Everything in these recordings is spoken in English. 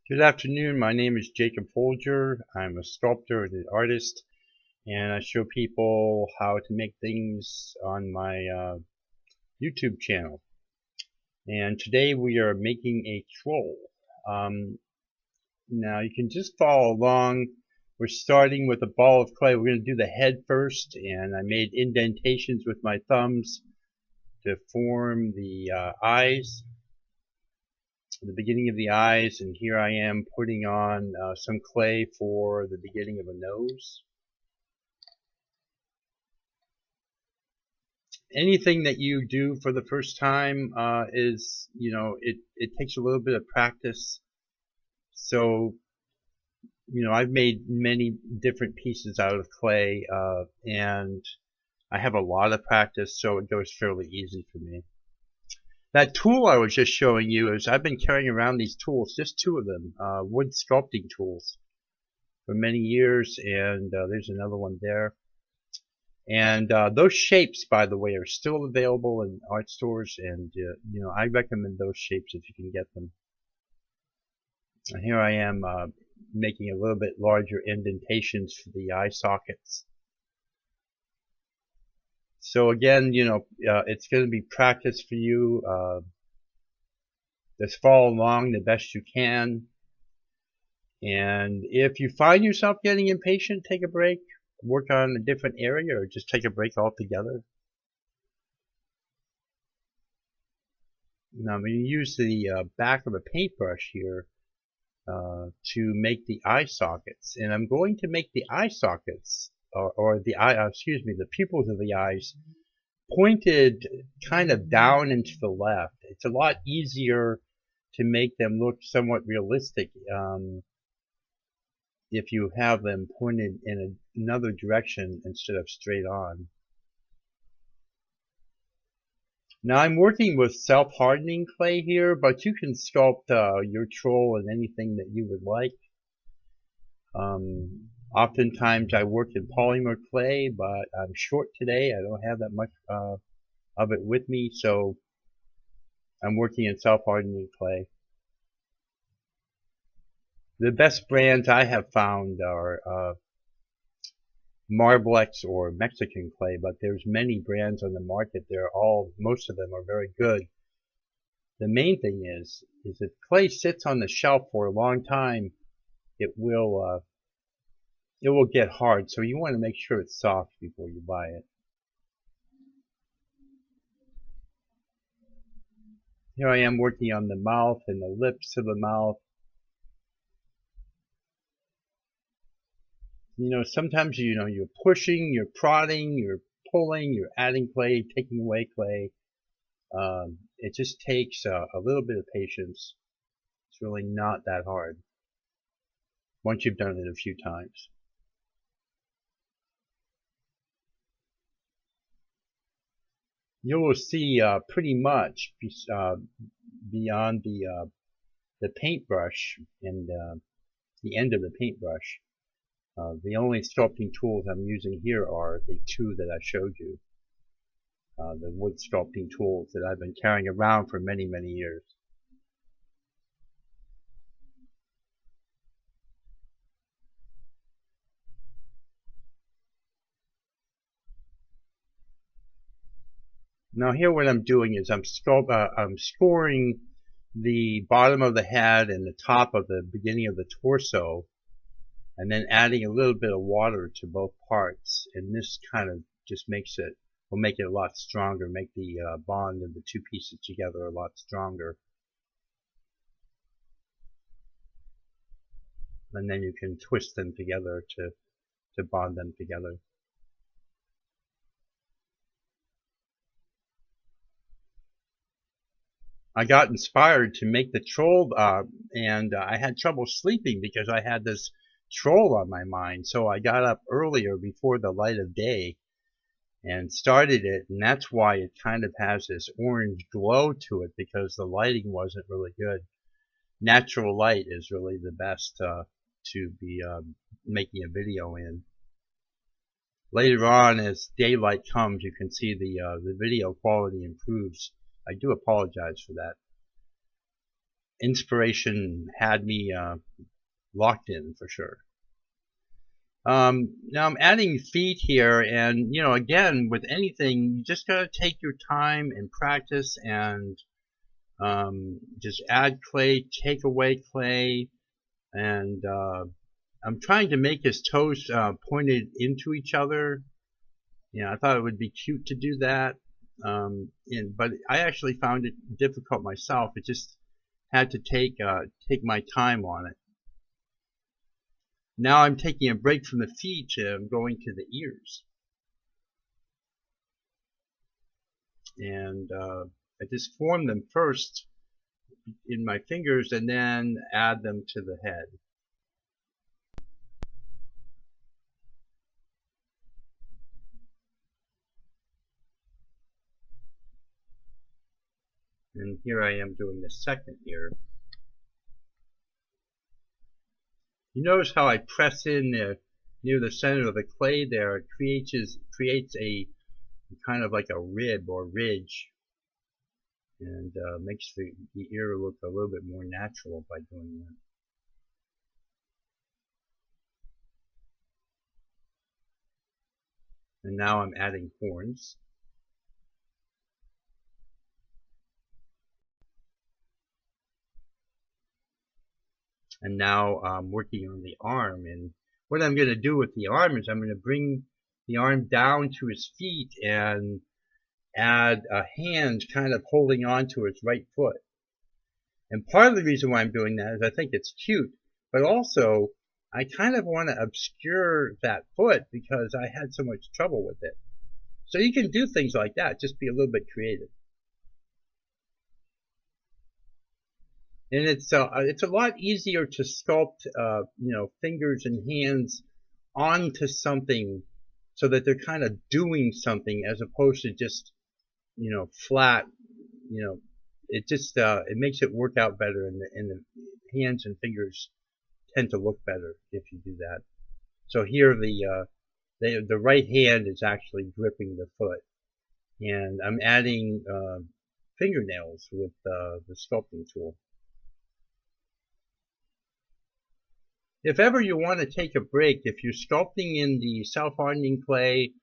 Good afternoon. My name is Jacob Folger. I'm a sculptor and an artist, and I show people how to make things on my YouTube channel. And today we are making a troll. Um, Now you can just follow along. We're starting with a ball of clay. We're going to do the head first, and I made indentations with my thumbs to form the eyes. The beginning of the eyes, and here I am putting on some clay for the beginning of a nose. Anything that you do for the first time is, it takes a little bit of practice. So, I've made many different pieces out of clay, and I have a lot of practice, so it goes fairly easy for me. That tool I was just showing you is I've been carrying around these tools, just two of them, wood sculpting tools for many years, and there's another one there. And those shapes, by the way, are still available in art stores, and I recommend those shapes if you can get them. And here I am making a little bit larger indentations for the eye sockets. So again, it's going to be practice for you. Just follow along the best you can. And if you find yourself getting impatient, take a break, work on a different area, or just take a break altogether. Now I'm going to use the back of a paintbrush here to make the eye sockets, and I'm going to make the eye sockets, or the the pupils of the eyes pointed kind of down and to the left. It's a lot easier to make them look somewhat realistic if you have them pointed in another direction instead of straight on. Now I'm working with self-hardening clay here, but you can sculpt your troll in anything that you would like. Oftentimes I work in polymer clay, but I'm short today. I don't have that much of it with me, so I'm working in self-hardening clay. The best brands I have found are Marblex or Mexican clay, but there's many brands on the market. Most of them are very good. The main thing is if clay sits on the shelf for a long time, it will get hard. So you want to make sure it's soft before you buy it. Here I am working on the mouth and the lips of the mouth. Sometimes you're pushing, you're prodding, you're pulling, you're adding clay, taking away clay. It just takes a little bit of patience. It's really not that hard once you've done it a few times. You will see pretty much beyond the paintbrush and the end of the paintbrush. The only sculpting tools I'm using here are the two that I showed you. The wood sculpting tools that I've been carrying around for many, many years. Now here what I'm doing is I'm scoring the bottom of the head and the top of the beginning of the torso, and then adding a little bit of water to both parts, and this kind of just will make it a lot stronger, make the bond of the two pieces together a lot stronger. And then you can twist them together to bond them together. I got inspired to make the troll, and I had trouble sleeping because I had this troll on my mind. So I got up earlier before the light of day and started it, and that's why it kind of has this orange glow to it, because the lighting wasn't really good. Natural light is really the best to be making a video in. Later on, as daylight comes, you can see the video quality improves. I do apologize for that. inspiration had me locked in for sure. Now I'm adding feet here, and again, with anything, you just gotta take your time and practice, and just add clay, take away clay, and I'm trying to make his toes pointed into each other. I thought it would be cute to do that, but I actually found it difficult myself. It just had to take my time on it. Now I'm taking a break from the feet, going to the ears. And I just form them first in my fingers and then add them to the head. And here I am doing the second ear. You notice how I press in near the center of the clay there. It creates a kind of like a rib or ridge, and makes the ear look a little bit more natural by doing that. And now I'm adding horns. And now I'm working on the arm, and what I'm going to do with the arm is I'm going to bring the arm down to his feet and add a hand kind of holding on to his right foot. And part of the reason why I'm doing that is I think it's cute, but also I kind of want to obscure that foot because I had so much trouble with it. So you can do things like that, just be a little bit creative. And it's a lot easier to sculpt, fingers and hands onto something so that they're kind of doing something as opposed to just, flat. It just it makes it work out better, and the hands and fingers tend to look better if you do that. So here the right hand is actually gripping the foot, and I'm adding fingernails with the sculpting tool. If ever you want to take a break, if you're sculpting in the self-hardening clay,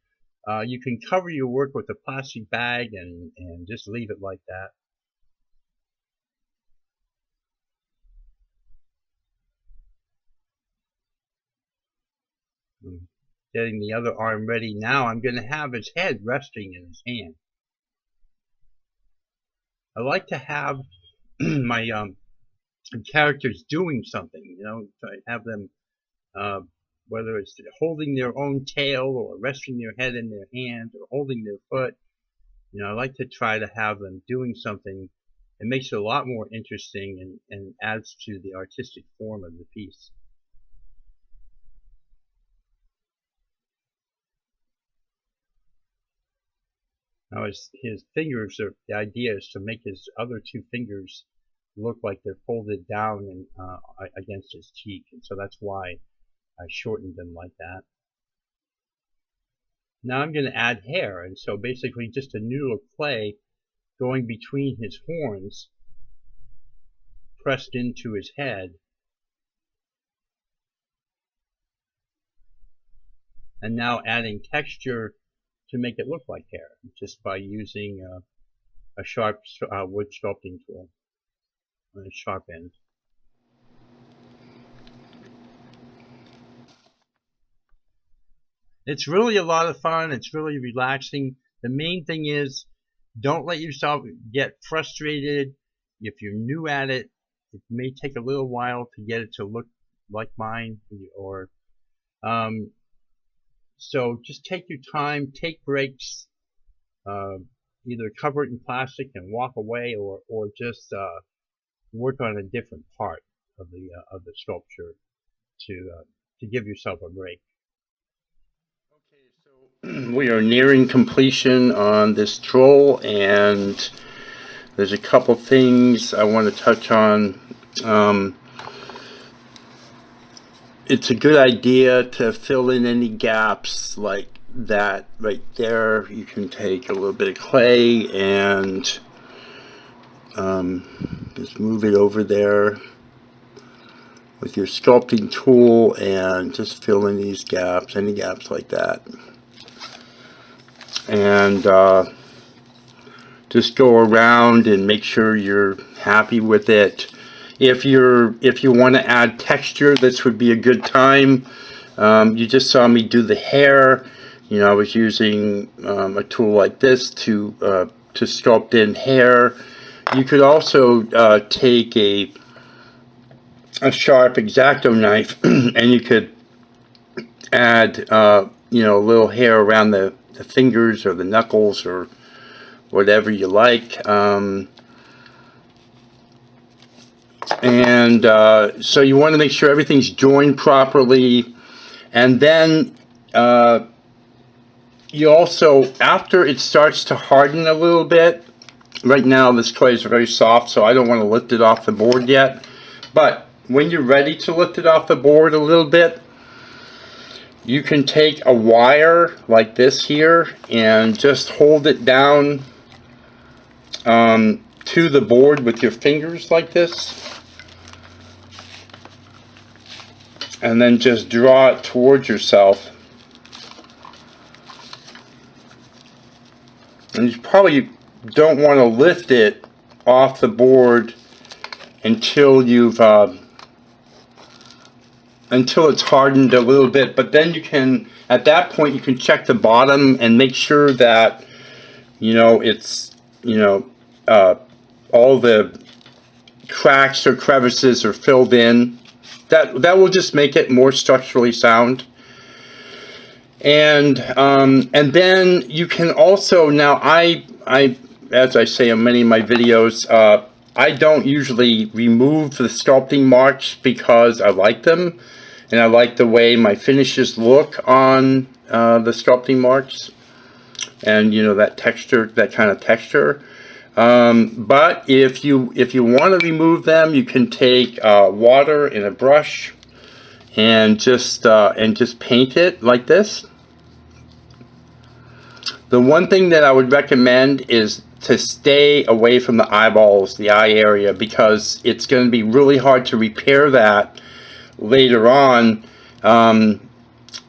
you can cover your work with a plastic bag and just leave it like that. I'm getting the other arm ready now. I'm going to have his head resting in his hand. I like to have my characters doing something, try to have them, whether it's holding their own tail or resting their head in their hand or holding their foot. I like to try to have them doing something. It makes it a lot more interesting and adds to the artistic form of the piece. Now his fingers, the idea is to make his other two fingers look like they're folded down and against his cheek, and so that's why I shortened them like that. Now I'm going to add hair, and so basically just a noodle of clay going between his horns, pressed into his head, and now adding texture to make it look like hair, just by using a sharp wood sculpting tool on a sharp end. It's really a lot of fun. It's really relaxing. The main thing is, don't let yourself get frustrated. If you're new at it, it may take a little while to get it to look like mine, or so just take your time, take breaks, either cover it in plastic and walk away, or just work on a different part of the sculpture to give yourself a break. Okay, so we are nearing completion on this troll, and there's a couple things I want to touch on. It's a good idea to fill in any gaps like that right there. You can take a little bit of clay and Just move it over there with your sculpting tool and just fill in these gaps, any gaps like that. And just go around and make sure you're happy with it. If you want to add texture, this would be a good time. You just saw me do the hair. I was using a tool like this to sculpt in hair. You could also take a sharp X-Acto knife and you could add a little hair around the fingers or the knuckles or whatever you like. So you want to make sure everything's joined properly. And then you also, after it starts to harden a little bit, right now this clay is very soft, so I don't want to lift it off the board yet. But when you're ready to lift it off the board a little bit, you can take a wire like this here and just hold it down to the board with your fingers like this. And then just draw it towards yourself. And you probably don't want to lift it off the board until you've until it's hardened a little bit. But then you can, at that point, you can check the bottom and make sure that it's all the cracks or crevices are filled in. That will just make it more structurally sound. And then you can also, now I as I say in many of my videos, I don't usually remove the sculpting marks because I like them and I like the way my finishes look on the sculpting marks, and that texture, that kind of texture. But if you want to remove them, you can take water and a brush and just paint it like this. The one thing that I would recommend is to stay away from the eyeballs, the eye area, because it's going to be really hard to repair that later on.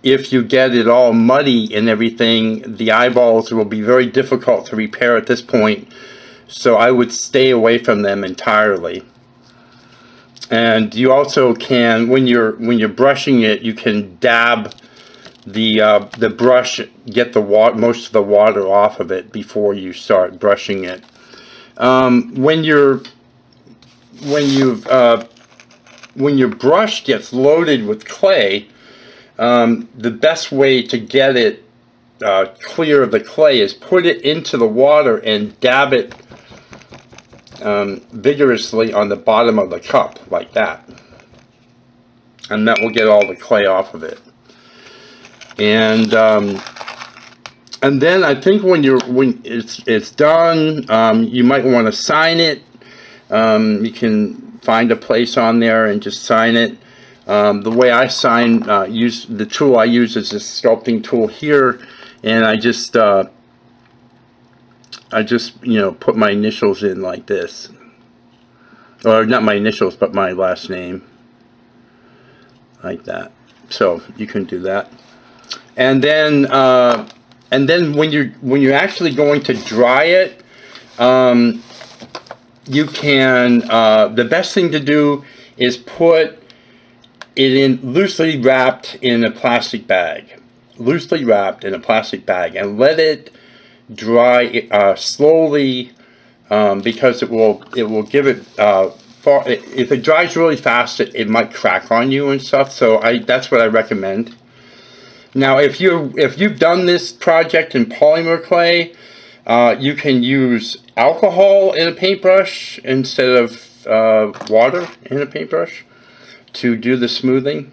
If you get it all muddy and everything, the eyeballs will be very difficult to repair at this point. So I would stay away from them entirely. And you also can, when you're brushing it, you can dab the brush, get the most of the water off of it before you start brushing it. When your brush gets loaded with clay, the best way to get it clear of the clay is put it into the water and dab it vigorously on the bottom of the cup like that, and that will get all the clay off of it. And then I think when it's done, you might want to sign it. You can find a place on there and just sign it. The way I sign, use the tool I use is this sculpting tool here, and I just put my initials in like this, or not my initials, but my last name, like that. So you can do that, and then when you're actually going to dry it, you can. The best thing to do is put it in loosely wrapped in a plastic bag, and let it dry slowly, because it will give it if it dries really fast, it might crack on you and stuff. So that's what I recommend. Now if you've done this project in polymer clay, you can use alcohol in a paintbrush instead of water in a paintbrush to do the smoothing.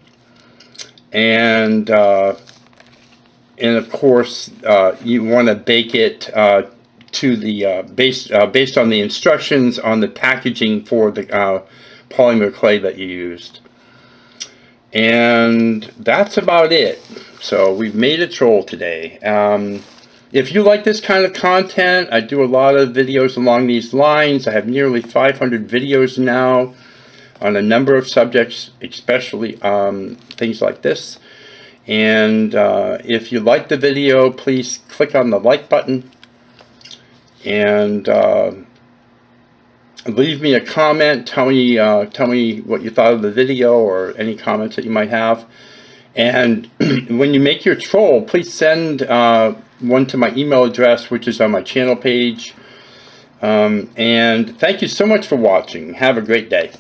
And of course, you want to bake it to the based on the instructions on the packaging for the polymer clay that you used. And that's about it. So we've made a troll today. If you like this kind of content, I do a lot of videos along these lines. I have nearly 500 videos now on a number of subjects, especially things like this. And if you like the video, please click on the like button and leave me a comment. Tell me what you thought of the video or any comments that you might have. And when you make your troll, please send one to my email address, which is on my channel page. And thank you so much for watching. Have a great day.